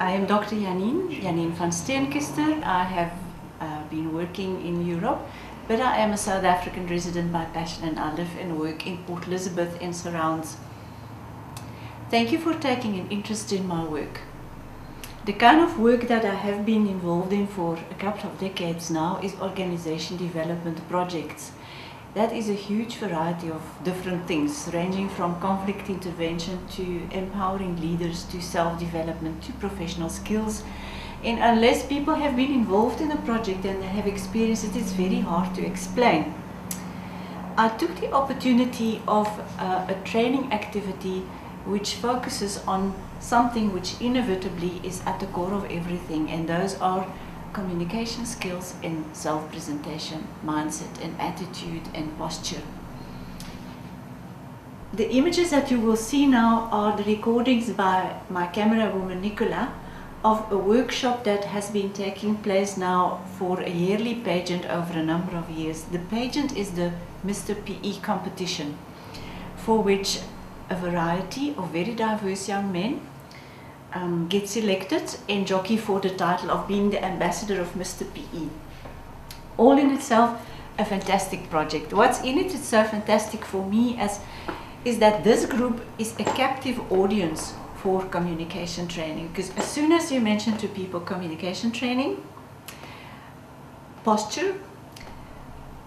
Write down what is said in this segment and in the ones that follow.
I am Dr. Janin Vansteenkiste. I have been working in Europe, but I am a South African resident by passion and I live and work in Port Elizabeth and surrounds. Thank you for taking an interest in my work. The kind of work that I have been involved in for a couple of decades now is organization development projects. That is a huge variety of different things, ranging from conflict intervention to empowering leaders to self-development to professional skills. And unless people have been involved in a project and they have experienced it, it's very hard to explain. I took the opportunity of a training activity which focuses on something which inevitably is at the core of everything, and those are communication skills and self-presentation, mindset and attitude and posture. The images that you will see now are the recordings by my camera woman Nicola of a workshop that has been taking place now for a yearly pageant over a number of years. The pageant is the Mr. PE competition, for which a variety of very diverse young men get selected and jockey for the title of being the ambassador of Mr. PE. All in itself a fantastic project. What's in it is so fantastic for me is that this group is a captive audience for communication training, because as soon as you mention to people communication training, posture,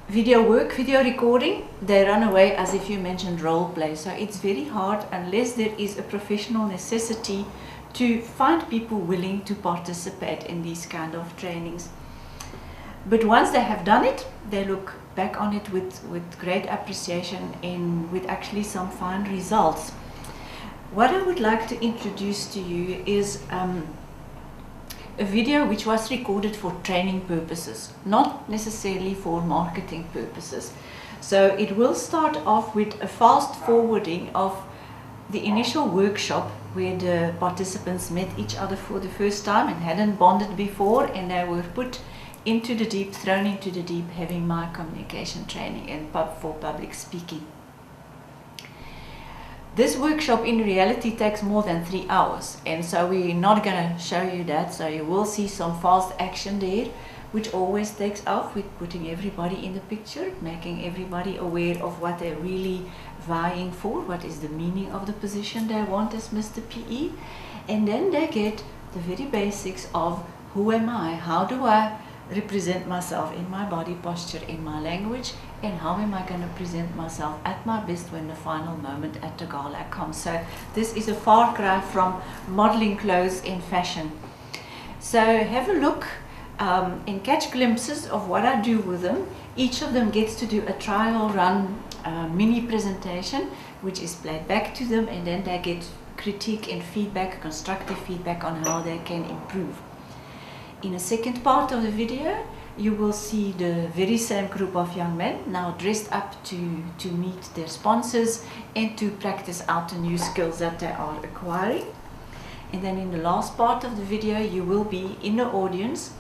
video work, video recording, they run away as if you mentioned role play. So it's very hard unless there is a professional necessity to find people willing to participate in these kind of trainings. But once they have done it, they look back on it with great appreciation and with actually some fine results. What I would like to introduce to you is a video which was recorded for training purposes, not necessarily for marketing purposes. So it will start off with a fast forwarding of the initial workshop where the participants met each other for the first time and hadn't bonded before, and they were put into the deep, thrown into the deep, having my communication training and for public speaking. This workshop in reality takes more than 3 hours, and so we're not going to show you that. So you will see some fast action there, which always takes off with putting everybody in the picture, making everybody aware of what they're really vying for, what is the meaning of the position they want as Mr. PE, and then they get the very basics of who am I, how do I represent myself in my body posture, in my language, and how am I going to present myself at my best when the final moment at the gala comes. So this is a far cry from modeling clothes and fashion. So have a look and catch glimpses of what I do with them. Each of them gets to do a trial run mini presentation which is played back to them, and then they get critique and feedback, constructive feedback on how they can improve. In a second part of the video, you will see the very same group of young men now dressed up to meet their sponsors and to practice out the new skills that they are acquiring. And then in the last part of the video, you will be in the audience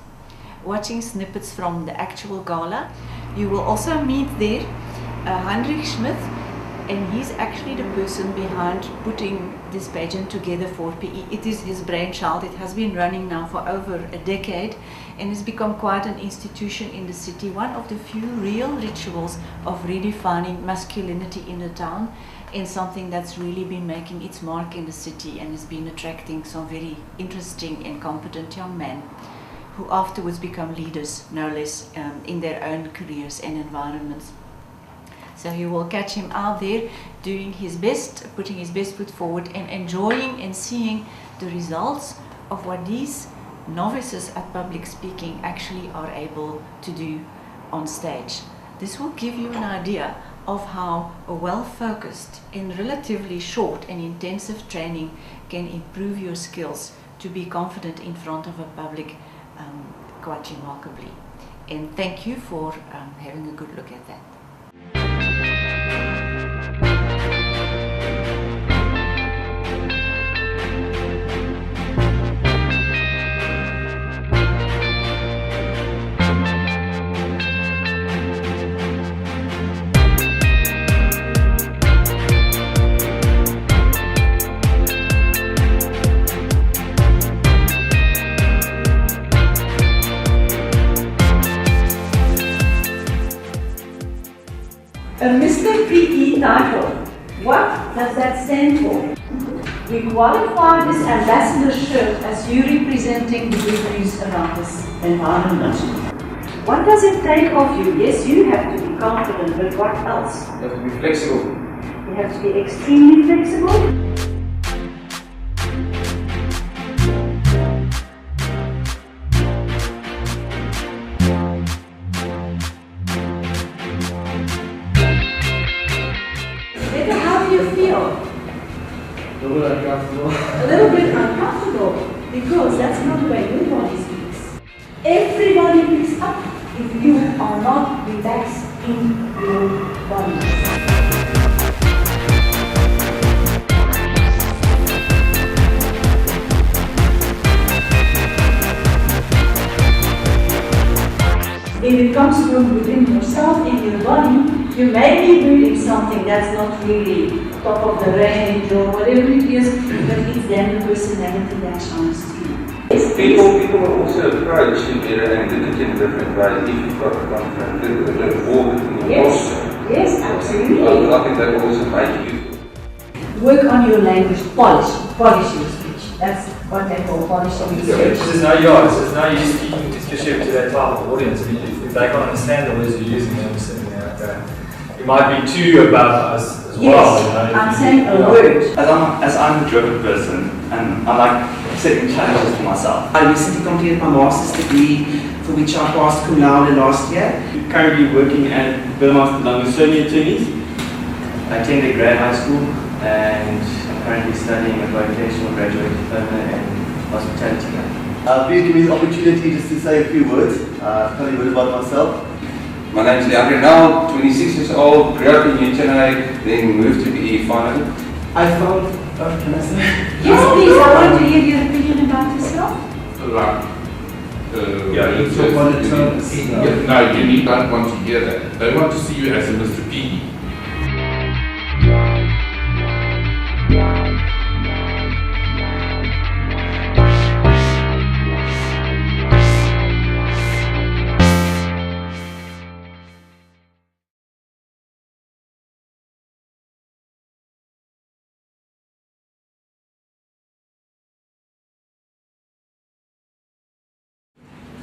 watching snippets from the actual gala. You will also meet there Heinrich Schmidt, and he's actually the person behind putting this pageant together for PE. It is his brainchild. It has been running now for over a decade and has become quite an institution in the city, one of the few real rituals of redefining masculinity in the town, and something that's really been making its mark in the city and has been attracting some very interesting and competent young men who afterwards become leaders, no less, in their own careers and environments. So you will catch him out there doing his best, putting his best foot forward and enjoying and seeing the results of what these novices at public speaking actually are able to do on stage. This will give you an idea of how a well-focused and relatively short and intensive training can improve your skills to be confident in front of a public quite remarkably. And thank you for having a good look at that. title. What does that stand for? We qualify this ambassadorship as you representing the countries around this environment. What does it take of you? Yes, you have to be confident, but what else? You have to be flexible. You have to be extremely flexible. How do you feel? A little uncomfortable. A little bit uncomfortable because that's not the way your body speaks. Everybody picks up if you are not relaxed in your body. If it comes from within yourself, in your body, you may be doing something that's not really top of the range or whatever it is, but it's then the personality that shines through. People are also approach to be and look at it in different ways. If you've got confidence, a little more in your posture. Yes, absolutely. I think that will also make you. Work on your language, polish your speech. That's what they call polishing your speech. There's no use speaking especially to that type of audience. If they can't understand the words you're using, they're sitting there like that. You might be too above us as well. Yes, you know? I'm saying a word. As I'm a driven person, and I like setting challenges for myself. I recently completed my master's degree, for which I passed cum laude last year. Currently working at Burmaster Langusoni Attorneys. I attended grad high school, and I'm currently studying a vocational graduate diploma in hospitality. Please give me the opportunity just to say a few words, tell you a bit about myself. My name is Leandro now, 26 years old, grew up in Janin, then moved to BE finally. I found, can I say? Yes, please, I want to hear your opinion about yourself. No, you don't want to hear that. They want to see you as a Mr. P.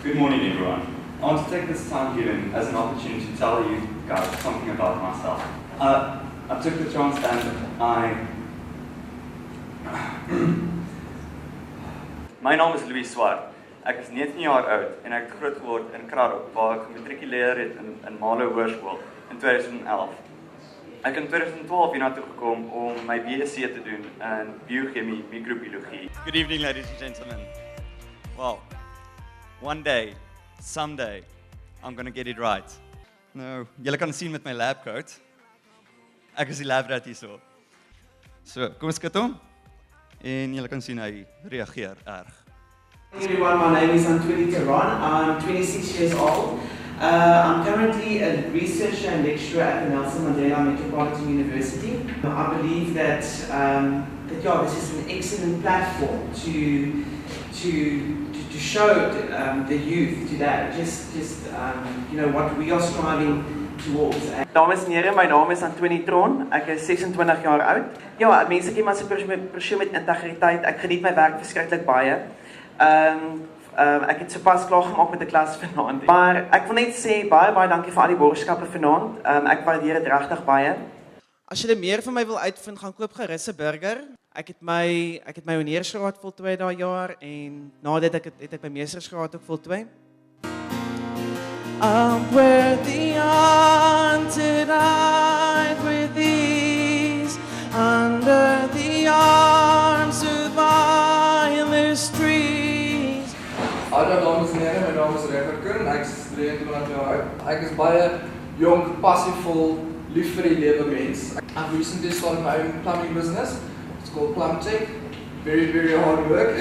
Good morning, everyone. I want to take this time given as an opportunity to tell you guys something about myself. I took the chance and My naam is Louis Swart. Ek is 19 jaar oud en ek het groot geword in Kraddock waar ek gematrikuleer het in Malo Hoërskool in 2011. Ek in 2012 hiernatoe gekom om my BSc te doen in biochemie, microbiologie. Good evening, ladies and gentlemen. Wow. One day, someday, I'm going to get it right. Nou, julle kan sien met my labcoat. Ek is die labrat hierso. So, kom ons kyk hom. En julle kan sien hy reageer erg. Hey everyone, my name is Antwini Tehran. I'm 26 years old. I'm currently a researcher and lecturer at the Nelson Mandela Metropolitan University. I believe that, this is an excellent platform to show the youth today, what we are striving towards. Dames en heren, my naam is Antwini Tron. Ek is 26 jaar oud. Ja, mense ek iemand se persoon met integriteit. Ek geniet my werk verskriklik baie. Ek het sopas klaar gemaak met 'n klas vanaand. Maar ek wil net sê baie dankie vir al die borgskappe vanaand. Ek waardeer dit regtig baie. As jy meer van my wil uitvind, gaan koop gerus 'n burger. Ek het my honeursgraad voltooi daai jaar en na dit het ek my meestersgraad ook voltooi. I'm worthy unto night with ease under the arms of violet trees. Hallo dames en heren, my naam is Janin, ek is 23 jaar oud. Ek is baie jong, passievol, lief vir die lewe mens. I've recently started my own plumbing business. It's called Plumtech. Very hard work.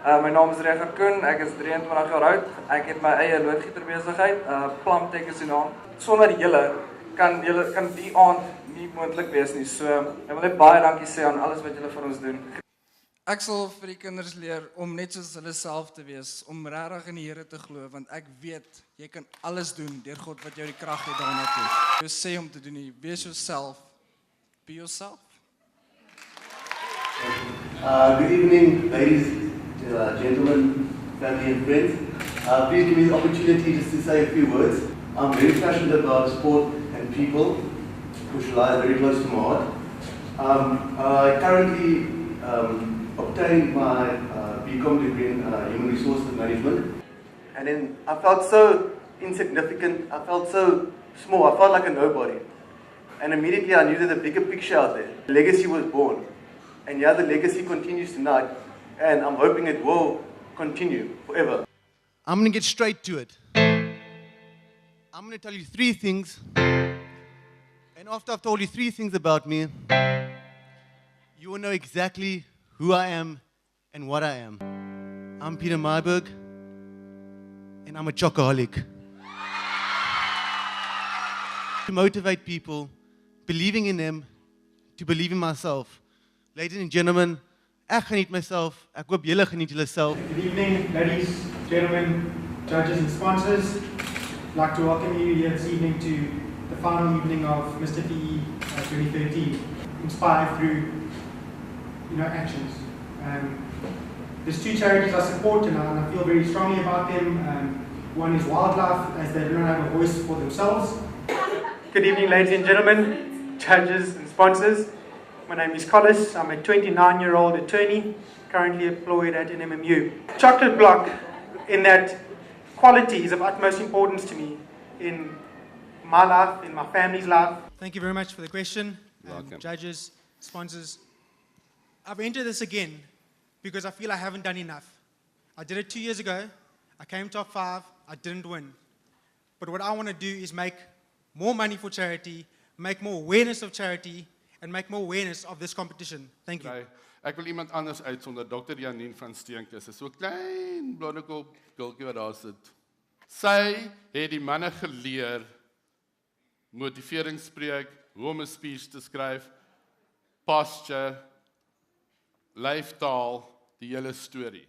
My naam is Janin, ek is 23 jaar oud. Ek het my eie loodgieterbesigheid. Plumtech is die naam. Sonder julle kan die aand nie moontlik wees nie. So, ek wil net baie dankie sê aan alles wat julle vir ons doen. Ek sal vir die kinders leer om net soos hulle self te wees, om regtig in die Here te glo, want ek weet jy kan alles doen deur God wat jou die krag gee daarna toe. Jy sê om te doen nie, wees jouself Be yourself. Good evening, ladies, gentlemen, family and friends. Please give me the opportunity just to say a few words. I'm very passionate about sport and people, which lies very close to my heart. I currently obtained my BCom degree in Human Resources Management. And then I felt so insignificant, I felt so small, I felt like a nobody. And immediately I knew that the bigger picture out there, legacy was born. And yeah, the legacy continues tonight, and I'm hoping it will continue forever. I'm going to get straight to it. I'm going to tell you 3 things. And after I've told you 3 things about me, you will know exactly who I am and what I am. I'm Peter Myberg, and I'm a chocoholic. To motivate people, believing in them, to believe in myself. Ladies and gentlemen, ek geniet myself. Ek hoop julle geniet julle self. Good evening, ladies, gentlemen, judges and sponsors. I'd like to welcome you here this evening to the final evening of Mr. PE 2013, inspired through actions. There's 2 charities I support and I feel very strongly about them. One is wildlife, as they don't have a voice for themselves. Good evening, ladies and gentlemen, judges and sponsors. My name is Collis. I'm a 29-year-old attorney, currently employed at an MMU. Chocolate block, in that quality, is of utmost importance to me in my life, in my family's life. Thank you very much for the question, judges, sponsors. I've entered this again because I feel I haven't done enough. I did it 2 years ago. I came top 5. I didn't win. But what I want to do is make more money for charity, make more awareness of charity, and make more awareness of this competition. Thank you. Ek wil iemand anders uitsonder, Dr. Janin Vansteenkiste. So 'n klein blondekop gultjie wat daar sit. Sy het die manne geleer motiveringspreek, hoe om 'n speech te skryf, posture, lyftaal, die hele storie.